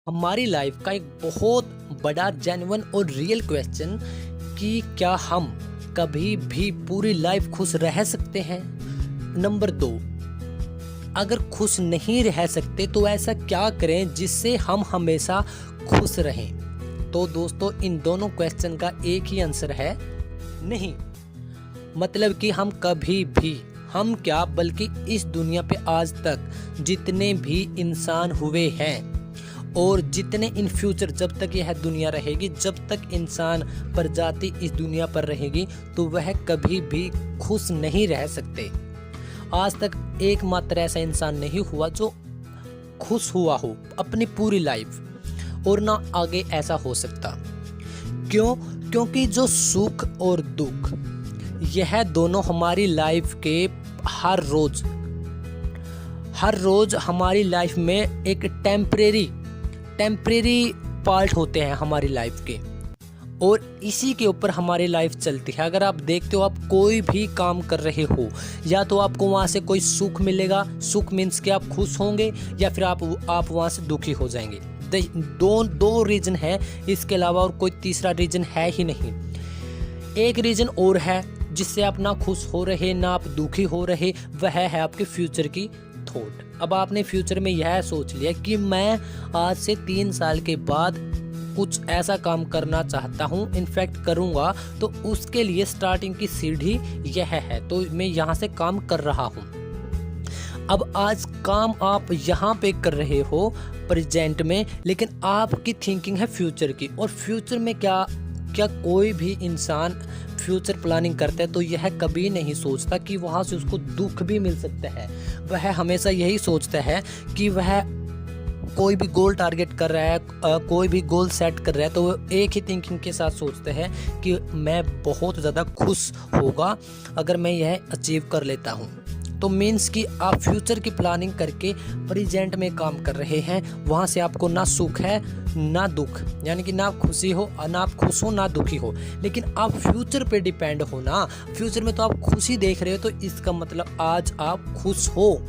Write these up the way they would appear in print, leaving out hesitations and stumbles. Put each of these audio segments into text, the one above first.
हमारी लाइफ का एक बहुत बड़ा जेन्युइन और रियल क्वेश्चन कि क्या हम कभी भी पूरी लाइफ खुश रह सकते हैं। नंबर 2, अगर खुश नहीं रह सकते तो ऐसा क्या करें जिससे हम हमेशा खुश रहें। तो दोस्तों, इन दोनों क्वेश्चन का एक ही आंसर है नहीं। मतलब कि हम कभी भी, हम क्या बल्कि इस दुनिया पे आज तक जितने भी इंसान हुए हैं और जितने इन फ्यूचर, जब तक यह दुनिया रहेगी, जब तक इंसान प्रजाति इस दुनिया पर रहेगी, तो वह कभी भी खुश नहीं रह सकते। आज तक एकमात्र ऐसा इंसान नहीं हुआ जो खुश हुआ हो अपनी पूरी लाइफ, और ना आगे ऐसा हो सकता। क्यों? क्योंकि जो सुख और दुख, यह दोनों हमारी लाइफ के हर रोज हमारी लाइफ में एक टेम्परेरी पार्ट होते हैं हमारी लाइफ के, और इसी के ऊपर हमारी लाइफ चलती है। अगर आप देखते हो, आप कोई भी काम कर रहे हो, या तो आपको वहाँ से कोई सुख मिलेगा, सुख मीन्स कि आप खुश होंगे, या फिर आप वहाँ से दुखी हो जाएंगे। दो रीजन है, इसके अलावा और कोई तीसरा रीजन है ही नहीं। एक रीजन और है जिससे आप ना खुश हो रहे ना आप दुखी हो रहे, वह है आपके फ्यूचर की थॉट। अब आपने फ्यूचर में यह सोच लिया कि मैं आज से 3 साल के बाद कुछ ऐसा काम करना चाहता हूँ, इनफैक्ट करूँगा, तो उसके लिए स्टार्टिंग की सीढ़ी यह है, तो मैं यहाँ से काम कर रहा हूँ। अब आज काम आप यहाँ पे कर रहे हो प्रेजेंट में, लेकिन आपकी थिंकिंग है फ्यूचर की। और फ्यूचर में क्या कोई भी इंसान फ्यूचर प्लानिंग करता है तो यह कभी नहीं सोचता कि वहाँ से उसको दुख भी मिल सकता है। वह हमेशा यही सोचता है कि वह कोई भी गोल टारगेट कर रहा है, कोई भी गोल सेट कर रहा है, तो वो एक ही थिंकिंग के साथ सोचते हैं कि मैं बहुत ज़्यादा खुश होगा अगर मैं यह अचीव कर लेता हूँ। तो मीन्स कि आप फ्यूचर की प्लानिंग करके प्रेजेंट में काम कर रहे हैं, वहाँ से आपको ना सुख है ना दुख, यानी कि ना खुशी हो, ना आप खुश हो ना दुखी हो। लेकिन आप फ्यूचर पे डिपेंड हो ना, फ्यूचर में तो आप खुशी देख रहे हो, तो इसका मतलब आज आप खुश हो।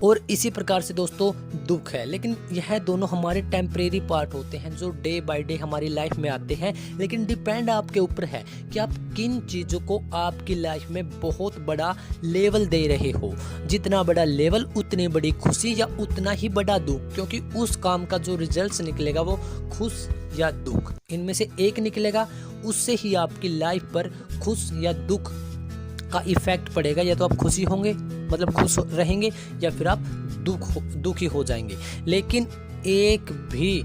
और इसी प्रकार से दोस्तों दुख है, लेकिन यह दोनों हमारे टेम्परेरी पार्ट होते हैं जो डे बाय डे हमारी लाइफ में आते हैं। लेकिन डिपेंड आपके ऊपर है कि आप किन चीज़ों को आपकी लाइफ में बहुत बड़ा लेवल दे रहे हो। जितना बड़ा लेवल उतनी बड़ी खुशी या उतना ही बड़ा दुख, क्योंकि उस काम का जो रिजल्ट निकलेगा वो खुश या दुख, इनमें से एक निकलेगा। उससे ही आपकी लाइफ पर खुश या दुख का इफेक्ट पड़ेगा। या तो आप खुशी होंगे, मतलब खुश रहेंगे, या फिर आप दुखी हो जाएंगे। लेकिन एक भी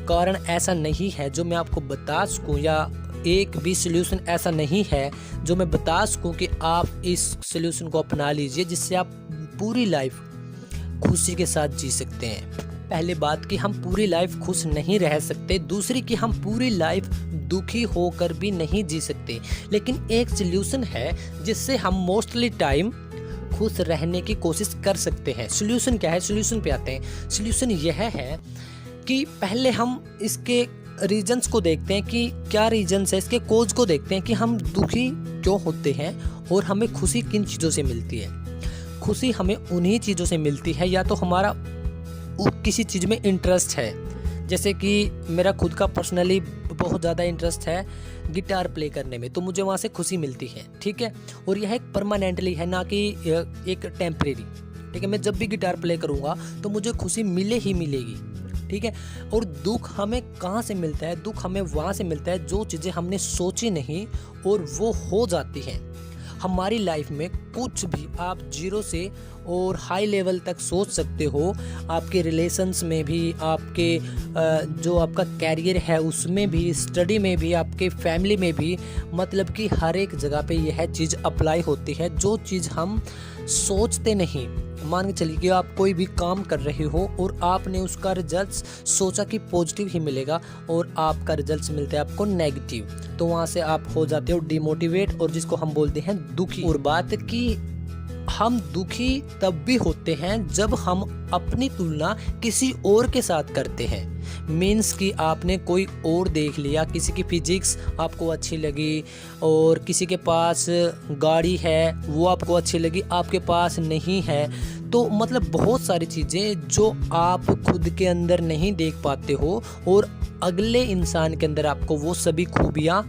कारण ऐसा नहीं है जो मैं आपको बता सकूं, या एक भी सलूशन ऐसा नहीं है जो मैं बता सकूं कि आप इस सलूशन को अपना लीजिए जिससे आप पूरी लाइफ खुशी के साथ जी सकते हैं। पहली बात कि हम पूरी लाइफ खुश नहीं रह सकते, दूसरी कि हम पूरी लाइफ दुखी होकर भी नहीं जी सकते। लेकिन एक सल्यूशन है जिससे हम मोस्टली टाइम खुश रहने की कोशिश कर सकते हैं। सल्यूशन क्या है? सल्यूशन पे आते हैं। सल्यूशन यह है कि पहले हम इसके रीजंस को देखते हैं कि क्या रीजंस है, इसके कोज को देखते हैं कि हम दुखी क्यों होते हैं और हमें खुशी किन चीज़ों से मिलती है। खुशी हमें उन्हीं चीज़ों से मिलती है, या तो हमारा किसी चीज़ में इंटरेस्ट है। जैसे कि मेरा खुद का पर्सनली बहुत ज़्यादा इंटरेस्ट है गिटार प्ले करने में, तो मुझे वहाँ से खुशी मिलती है, ठीक है। और यह एक परमानेंटली है, ना कि एक टेम्परेरी, ठीक है। मैं जब भी गिटार प्ले करूँगा तो मुझे खुशी मिले ही मिलेगी, ठीक है। और दुख हमें कहाँ से मिलता है? दुख हमें वहाँ से मिलता है जो चीज़ें हमने सोची नहीं और वो हो जाती हैं हमारी लाइफ में। कुछ भी आप जीरो से और हाई लेवल तक सोच सकते हो, आपके रिलेशंस में भी, आपके जो आपका कैरियर है उसमें भी, स्टडी में भी, आपके फैमिली में भी, मतलब कि हर एक जगह पे यह चीज़ अप्लाई होती है। जो चीज़ हम सोचते नहीं, मान के चलिए कि आप कोई भी काम कर रहे हो और आपने उसका रिजल्ट सोचा कि पॉजिटिव ही मिलेगा और आपका रिजल्ट मिलता है आपको नेगेटिव, तो वहाँ से आप हो जाते हो डिमोटिवेट, और जिसको हम बोलते हैं दुखी। और बात कि हम दुखी तब भी होते हैं जब हम अपनी तुलना किसी और के साथ करते हैं। मीन्स कि आपने कोई और देख लिया, किसी की फिजिक्स आपको अच्छी लगी और किसी के पास गाड़ी है वो आपको अच्छी लगी, आपके पास नहीं है। तो मतलब बहुत सारी चीज़ें जो आप खुद के अंदर नहीं देख पाते हो और अगले इंसान के अंदर आपको वो सभी खूबियाँ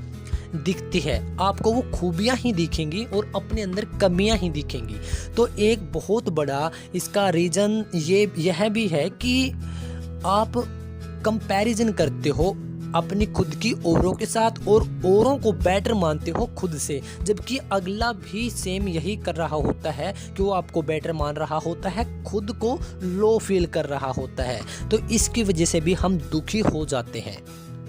दिखती है, आपको वो खूबियाँ ही दिखेंगी और अपने अंदर कमियाँ ही दिखेंगी। तो एक बहुत बड़ा इसका रीज़न यह भी है कि आप कंपैरिजन करते हो अपनी खुद की औरों के साथ और औरों को बेटर मानते हो खुद से, जबकि अगला भी सेम यही कर रहा होता है कि वो आपको बेटर मान रहा होता है, खुद को लो फील कर रहा होता है। तो इसकी वजह से भी हम दुखी हो जाते हैं।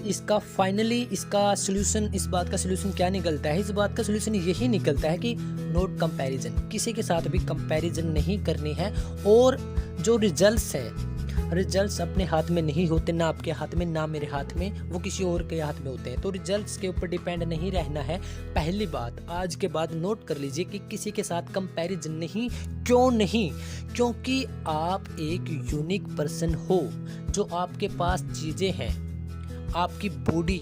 इसका फाइनली इसका सलूशन, इस बात का सलूशन क्या निकलता है? इस बात का सलूशन यही निकलता है कि नोट कंपैरिजन, किसी के साथ भी कंपैरिजन नहीं करनी है। और जो रिजल्ट्स हैं, रिजल्ट्स अपने हाथ में नहीं होते, ना आपके हाथ में ना मेरे हाथ में, वो किसी और के हाथ में होते हैं। तो रिजल्ट्स के ऊपर डिपेंड नहीं रहना है। पहली बात आज के बाद नोट कर लीजिए कि किसी के साथ कंपैरिजन नहीं। क्यों नहीं? क्योंकि आप एक यूनिक पर्सन हो, जो आपके पास चीज़ें हैं, आपकी बॉडी,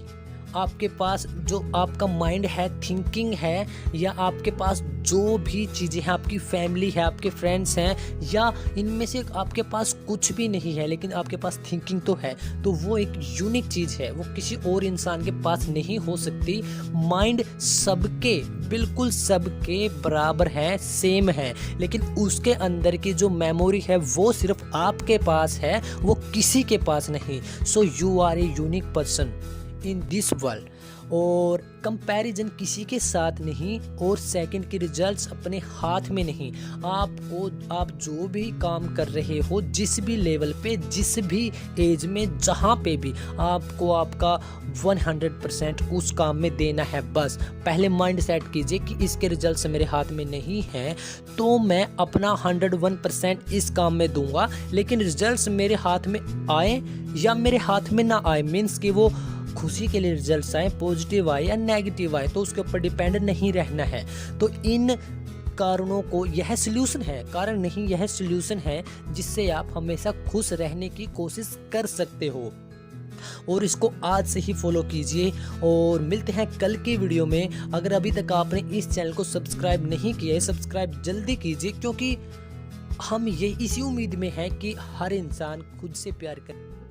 आपके पास जो आपका माइंड है, थिंकिंग है, या आपके पास जो भी चीज़ें हैं, आपकी फैमिली है, आपके फ्रेंड्स हैं, या इनमें से आपके पास कुछ भी नहीं है लेकिन आपके पास थिंकिंग तो है, तो वो एक यूनिक चीज़ है, वो किसी और इंसान के पास नहीं हो सकती। माइंड सबके, बिल्कुल सबके बराबर है, सेम है, लेकिन उसके अंदर की जो मेमोरी है वो सिर्फ आपके पास है, वो किसी के पास नहीं। So you are a unique person in this world. और कंपैरिजन किसी के साथ नहीं, और सेकंड के रिजल्ट्स अपने हाथ में नहीं। आप जो भी काम कर रहे हो, जिस भी लेवल पे, जिस भी एज में, जहाँ पे भी, आपको आपका 100% उस काम में देना है। बस पहले माइंड सेट कीजिए कि इसके रिजल्ट्स मेरे हाथ में नहीं हैं, तो मैं अपना 101% इस काम में दूंगा, लेकिन रिजल्ट्स मेरे हाथ में आए या मेरे हाथ में ना आए, मीन्स कि वो खुशी के लिए रिजल्ट्स आए, पॉजिटिव आए या नेगेटिव आए, तो उसके ऊपर डिपेंड नहीं रहना है। तो इन कारणों को, यह सल्यूशन है, कारण नहीं, यह सल्यूशन है जिससे आप हमेशा खुश रहने की कोशिश कर सकते हो। और इसको आज से ही फॉलो कीजिए और मिलते हैं कल की वीडियो में। अगर अभी तक आपने इस चैनल को सब्सक्राइब नहीं किया है, सब्सक्राइब जल्दी कीजिए, क्योंकि हम ये इसी उम्मीद में हैं कि हर इंसान खुद से प्यार करे।